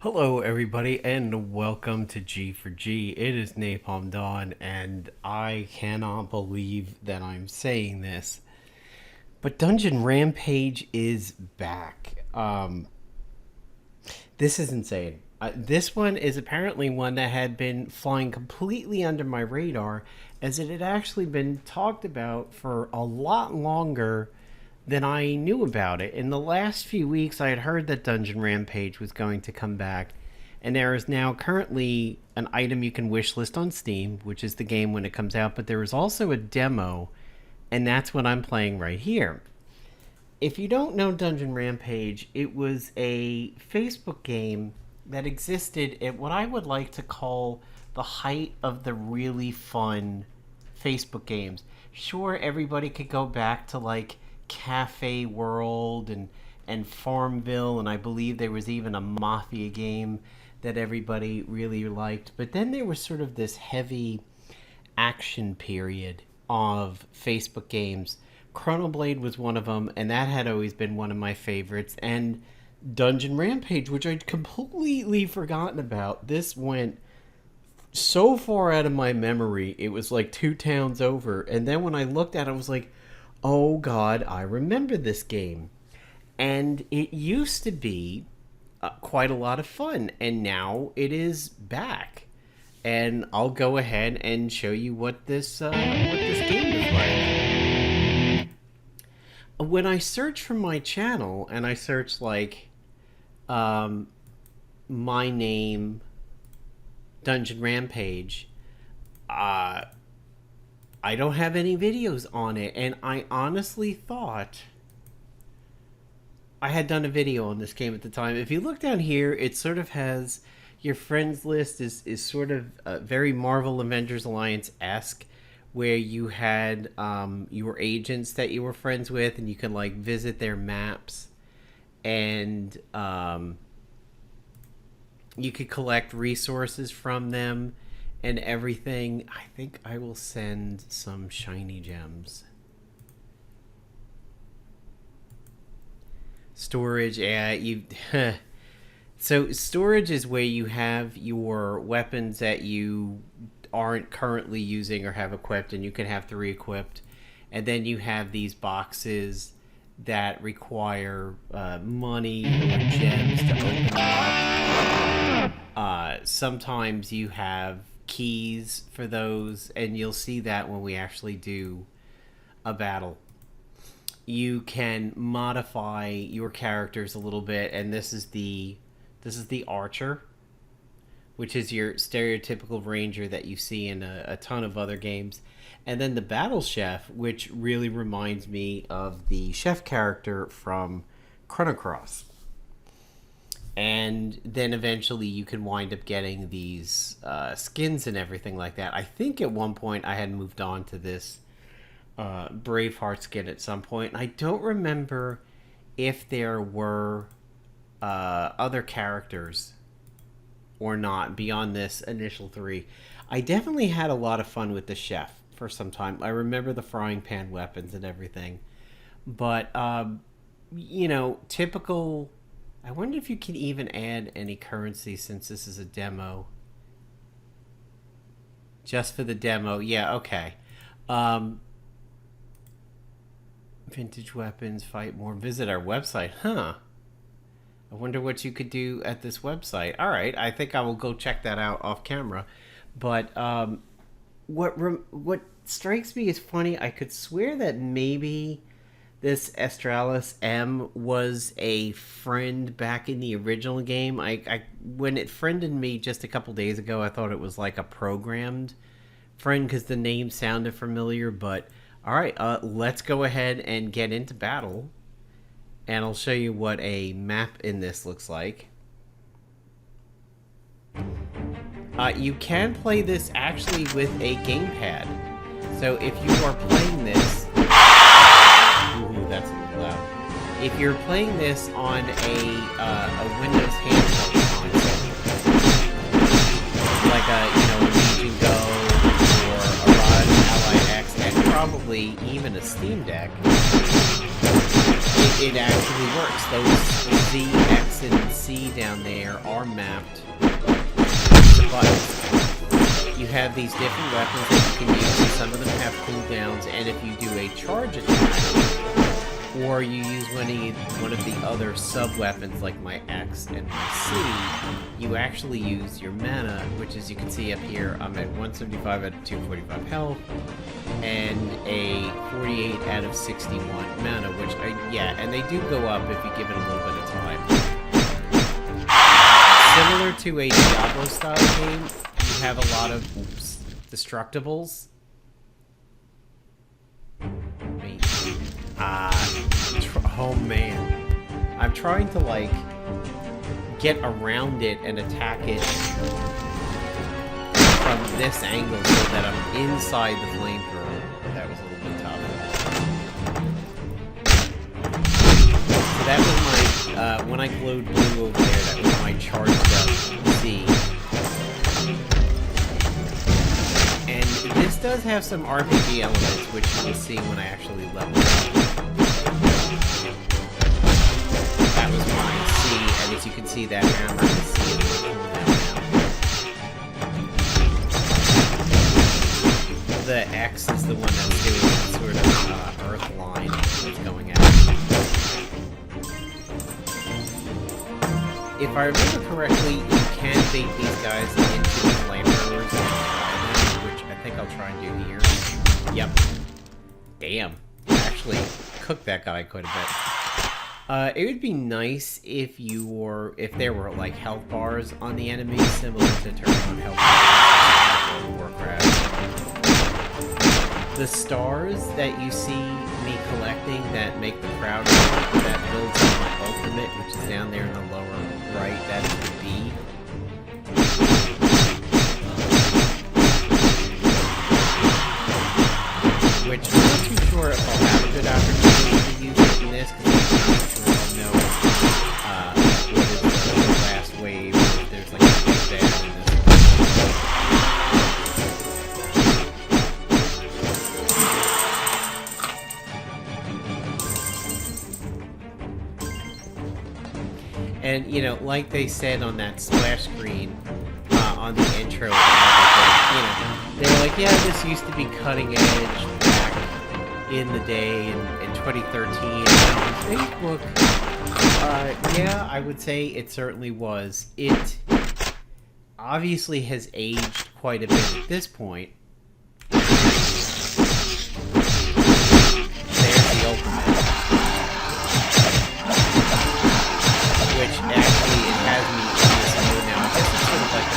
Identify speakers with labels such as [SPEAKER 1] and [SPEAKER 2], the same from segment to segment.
[SPEAKER 1] Hello, everybody, and welcome to G for G. It is Napalm Dawn, and I cannot believe that I'm saying this, but Dungeon Rampage is back. This is insane. This one is apparently one that had been flying completely under my radar, as it had actually been talked about for a lot longer than I knew about it. In the last few weeks, I had heard that Dungeon Rampage was going to come back, and there is now currently an item you can wishlist on Steam, which is the game when it comes out, but there is also a demo, and that's what I'm playing right here. If you don't know Dungeon Rampage, it was a Facebook game that existed at what I would like to call the height of the really fun Facebook games. Sure, everybody could go back to like Cafe World and Farmville, and I believe there was even a Mafia game that everybody really liked. But then there was sort of this heavy action period of Facebook games. Chronoblade was one of them, and that had always been one of my favorites. And Dungeon Rampage, which I'd completely forgotten about. This went so far out of my memory, it was like 2 towns over. And then when I looked at it, I was like, oh god, I remember this game. And it used to be quite a lot of fun, and now it is back. And I'll go ahead and show you what this game is like. When I search for my channel, and I search like my name, Dungeon Rampage, I don't have any videos on it, and I honestly thought I had done a video on this game at the time. If you look down here, it sort of has your friends list is sort of very Marvel Avengers Alliance-esque, where you had your agents that you were friends with, and you could like visit their maps, and you could collect resources from them and everything. I think I will send some shiny gems. Storage, yeah, you... So storage is where you have your weapons that you aren't currently using or have equipped, and you can have 3 equipped. And then you have these boxes that require money or gems to open them up. Sometimes you have keys for those, and you'll see that when we actually do a battle. You can modify your characters a little bit, and this is the archer, which is your stereotypical ranger that you see in a ton of other games. And then the battle chef, which really reminds me of the chef character from Chrono Cross. And then eventually you can wind up getting these skins and everything like that. I think at one point I had moved on to this Braveheart skin at some point. I don't remember if there were other characters or not beyond this initial 3. I definitely had a lot of fun with the chef for some time. I remember the frying pan weapons and everything. But, you know, typical... I wonder if you can even add any currency since this is a demo. Just for the demo. Yeah, okay. Vintage weapons, fight more. Visit our website. Huh. I wonder what you could do at this website. All right, I think I will go check that out off camera. But what strikes me as funny, I could swear that maybe this Astralis M was a friend back in the original game. I when it friended me just a couple days ago, I thought it was like a programmed friend because the name sounded familiar. But all right, let's go ahead and get into battle, and I'll show you what a map in this looks like. You can play this actually with a gamepad. So if you are playing this... Ooh, that's a little loud. If you're playing this on a Windows handheld console, like a Legion Go or a Rod Ally X, and probably even a Steam Deck, it actually works. Those Z, X, and C down there are mapped to buttons. You have these different weapons that you can use, and some of them have cooldowns, and if you do a charge attack, or you use one of the other sub-weapons like my X and my C, you actually use your mana, which as you can see up here, I'm at 175 out of 245 health, and a 48 out of 61 mana, which and they do go up if you give it a little bit of time. Similar to a Diablo-style game, you have a lot of, destructibles. Oh man. I'm trying to, like, get around it and attack it from this angle so that I'm inside the flamethrower. That was a little bit tough. So that was my, when I glowed blue over there, that was my charged up Z. And this does have some RPG elements, which you'll see when I actually level up. That was my C, and as you can see, that hammer is C is cooldown now. The X is the one that's doing that sort of earth line that's going out. If I remember correctly, you can bait these guys into the flamethrowers and try them, which I think I'll try and do here. Yep. Damn. Actually cooked that guy quite a bit. It would be nice if there were like health bars on the enemies, similar to turning on health bars in Warcraft. The stars that you see me collecting that make the crowd roll, that builds up my ultimate, which is down there in the lower right, that's the B. Which I'm not too sure if I'll have a good opportunity to use it in this, because I'm not sure I'll know what is the last wave, if there's like a big bad in this. And, you know, like they said on that splash screen, on the intro and everything, you know, they were like, yeah, this used to be cutting edge back in the day in 2013. And on Facebook, yeah, I would say it certainly was. It obviously has aged quite a bit at this point. There's the ultimate. Which actually, it has me in this mode now. I guess it's sort of like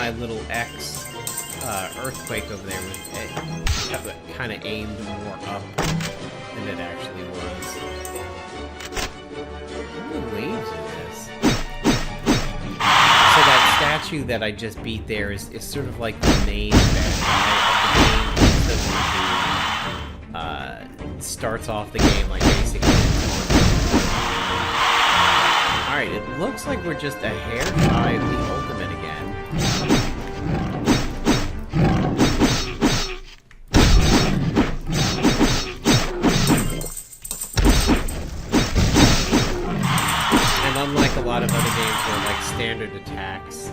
[SPEAKER 1] a little X earthquake over there was kind of aimed more up than it actually was. How many waves is this? So that statue that I just beat there is sort of like the main bad guy of the game. Who starts off the game like basically. Alright, it looks like we're just a hair shy of the ultimate again. Unlike a lot of other games where, like, standard attacks.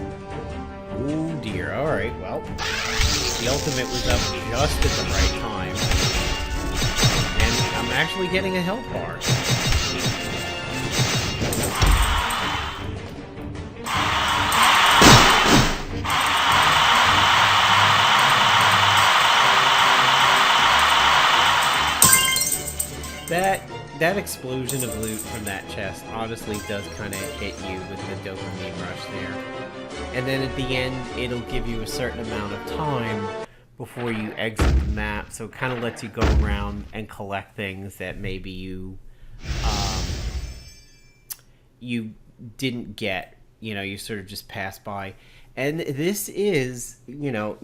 [SPEAKER 1] Oh dear, alright, well. The ultimate was up just at the right time. And I'm actually getting a health bar. That explosion of loot from that chest honestly does kind of hit you with the dopamine rush there. And then at the end, it'll give you a certain amount of time before you exit the map, so it kind of lets you go around and collect things that maybe you didn't get, you know, you sort of just pass by. And this is, you know,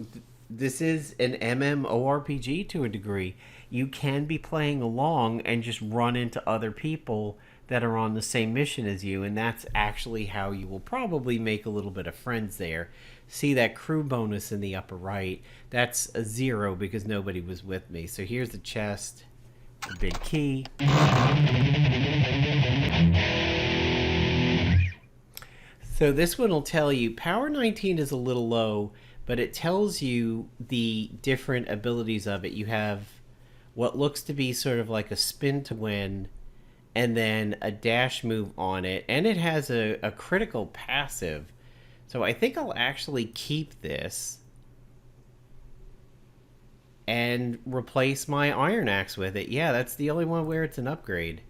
[SPEAKER 1] this is an MMORPG to a degree. You can be playing along and just run into other people that are on the same mission as you, and that's actually how you will probably make a little bit of friends there. See that crew bonus in the upper right? That's a 0 because nobody was with me. So here's the chest, the big key. So this one will tell you power 19 is a little low, but it tells you the different abilities of it. You have what looks to be sort of like a spin to win, and then a dash move on it, and it has a critical passive. So I think I'll actually keep this and replace my Iron Axe with it. Yeah, that's the only one where it's an upgrade.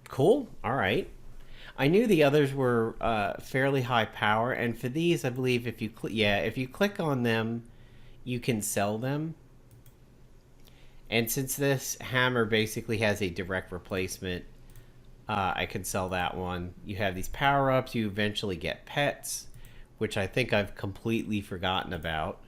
[SPEAKER 1] Cool. All right. I knew the others were fairly high power, and for these, I believe if you if you click on them, you can sell them. And since this hammer basically has a direct replacement, I can sell that one. You have these power-ups. You eventually get pets, which I think I've completely forgotten about.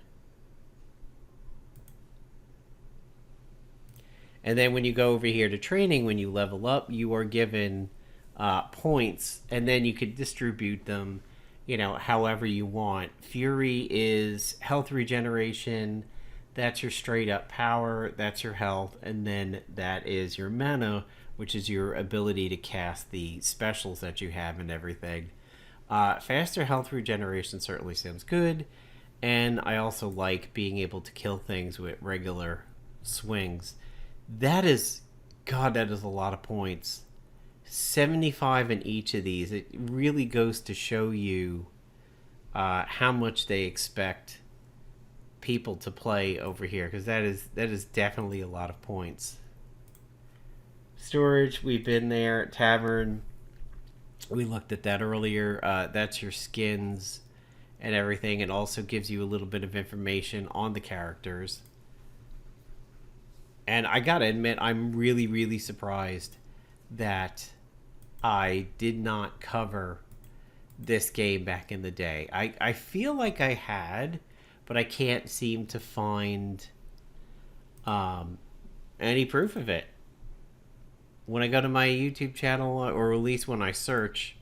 [SPEAKER 1] And then when you go over here to training, when you level up, you are given points, and then you could distribute them, however you want. Fury is health regeneration. That's your straight up power, that's your health, and then that is your mana, which is your ability to cast the specials that you have and everything. Faster health regeneration certainly sounds good, and I also like being able to kill things with regular swings. That is a lot of points. 75 in each of these. It really goes to show you how much they expect people to play over here, because that is definitely a lot of points. Storage, we've been there. Tavern, we looked at that earlier. That's your skins and everything. It also gives you a little bit of information on the characters. And I gotta admit, I'm really, really surprised that I did not cover this game back in the day. I feel like I had, but I can't seem to find any proof of it. When I go to my YouTube channel, or at least when I search,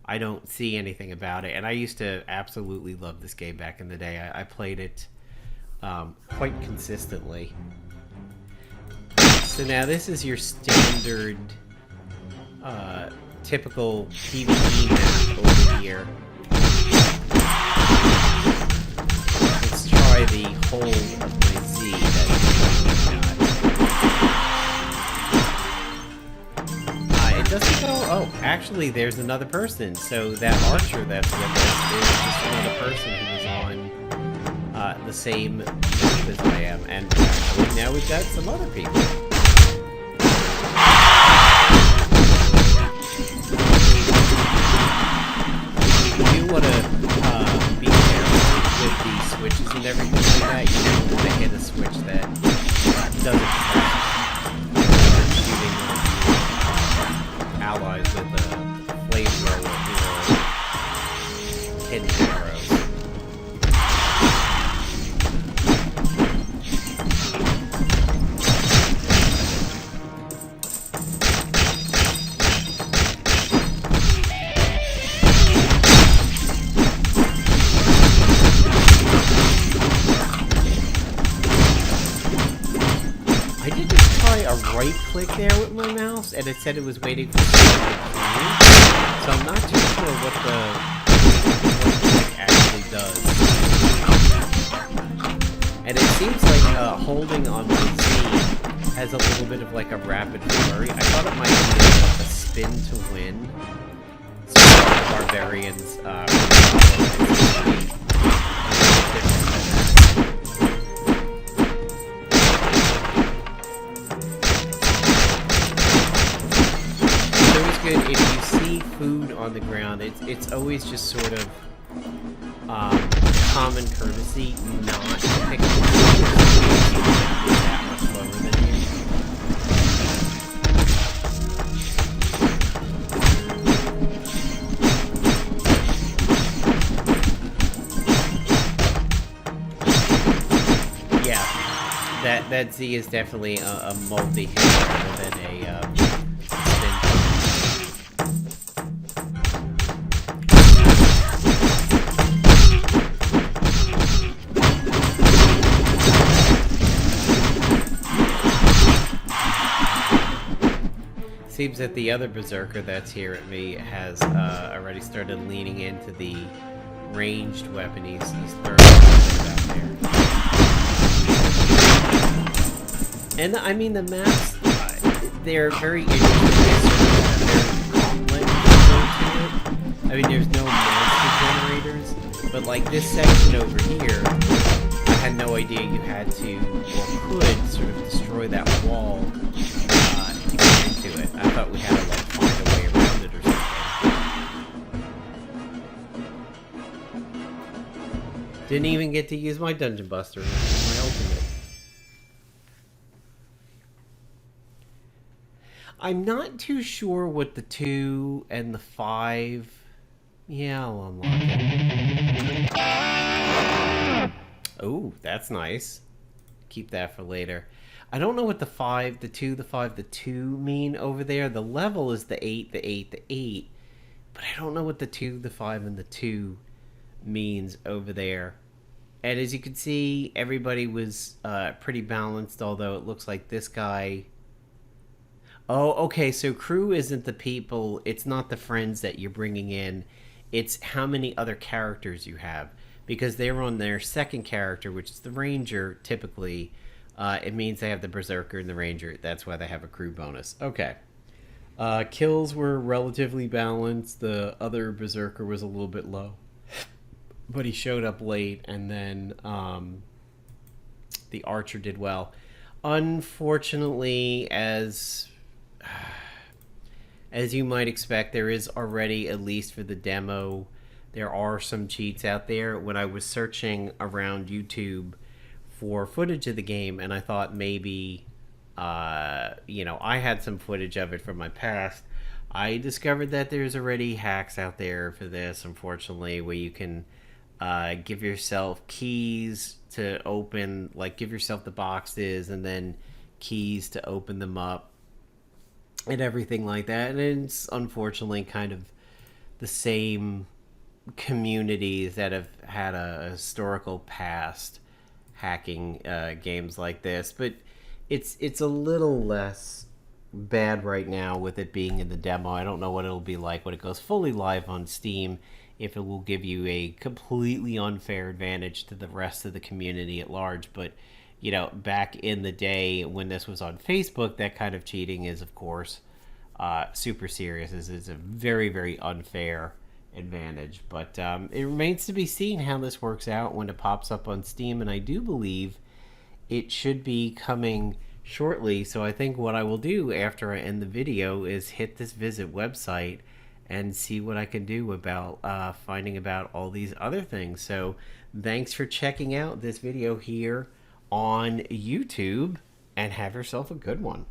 [SPEAKER 1] I don't see anything about it. And I used to absolutely love this game back in the day. I played it quite consistently. So now this is your standard, typical PvE map over here. Let's try the whole of my Z that it doesn't go... Oh, actually, there's another person. So that archer that's with us is just another person who was on the same map as I am. And actually, now we've got some other people. You want to be careful with the switches and everything like that. You don't want to hit a switch that doesn't start shooting allies with a flamethrower or hidden arrows. Right click there with my mouse, and it said it was waiting for something to do. So I'm not too sure what it actually does. And it seems like holding on the Z has a little bit of like a rapid flurry. I thought it might be like a spin to win. So barbarians if you see food on the ground, it's always just sort of common courtesy not to pick up that much slower than you. That Z is definitely a multi-hit rather than a spin. Seems that the other berserker that's here at me has already started leaning into the ranged weapon. He's throwing out there. And I mean the maps, they're very interesting. They're complex. I mean, there's no monster generators, but like this section over here, I had no idea you had to or could sort of destroy that wall to get into it. I thought we had to like find a way around it or something. Didn't even get to use my Dungeon Buster, my ultimate. I'm not too sure what the 2 and the 5... Yeah, I'll unlock it. Oh, that's nice. Keep that for later. I don't know what the 5, the 2, the 5, the 2 mean over there. The level is the 8, the 8, the 8. But I don't know what the 2, the 5, and the 2 means over there. And as you can see, everybody was pretty balanced, although it looks like this guy... Oh, okay, so crew isn't the people, it's not the friends that you're bringing in, it's how many other characters you have. Because they're on their second character, which is the ranger, typically. It means they have the berserker and the ranger, that's why they have a crew bonus. Okay. Kills were relatively balanced, the other berserker was a little bit low. But he showed up late, and then the archer did well. Unfortunately, as you might expect, there is already, at least for the demo, there are some cheats out there. When I was searching around YouTube for footage of the game, and I thought maybe, I had some footage of it from my past, I discovered that there's already hacks out there for this, unfortunately, where you can give yourself keys to open, like give yourself the boxes and then keys to open them up and everything like that. And it's unfortunately kind of the same communities that have had a historical past hacking games like this, but it's a little less bad right now with it being in the demo. I don't know what it'll be like when it goes fully live on Steam, if it will give you a completely unfair advantage to the rest of the community at large. But back in the day when this was on Facebook, that kind of cheating is, of course, super serious. It's a very, very unfair advantage. But it remains to be seen how this works out when it pops up on Steam, and I do believe it should be coming shortly. So I think what I will do after I end the video is hit this visit website and see what I can do about finding about all these other things. So thanks for checking out this video here on YouTube, and have yourself a good one.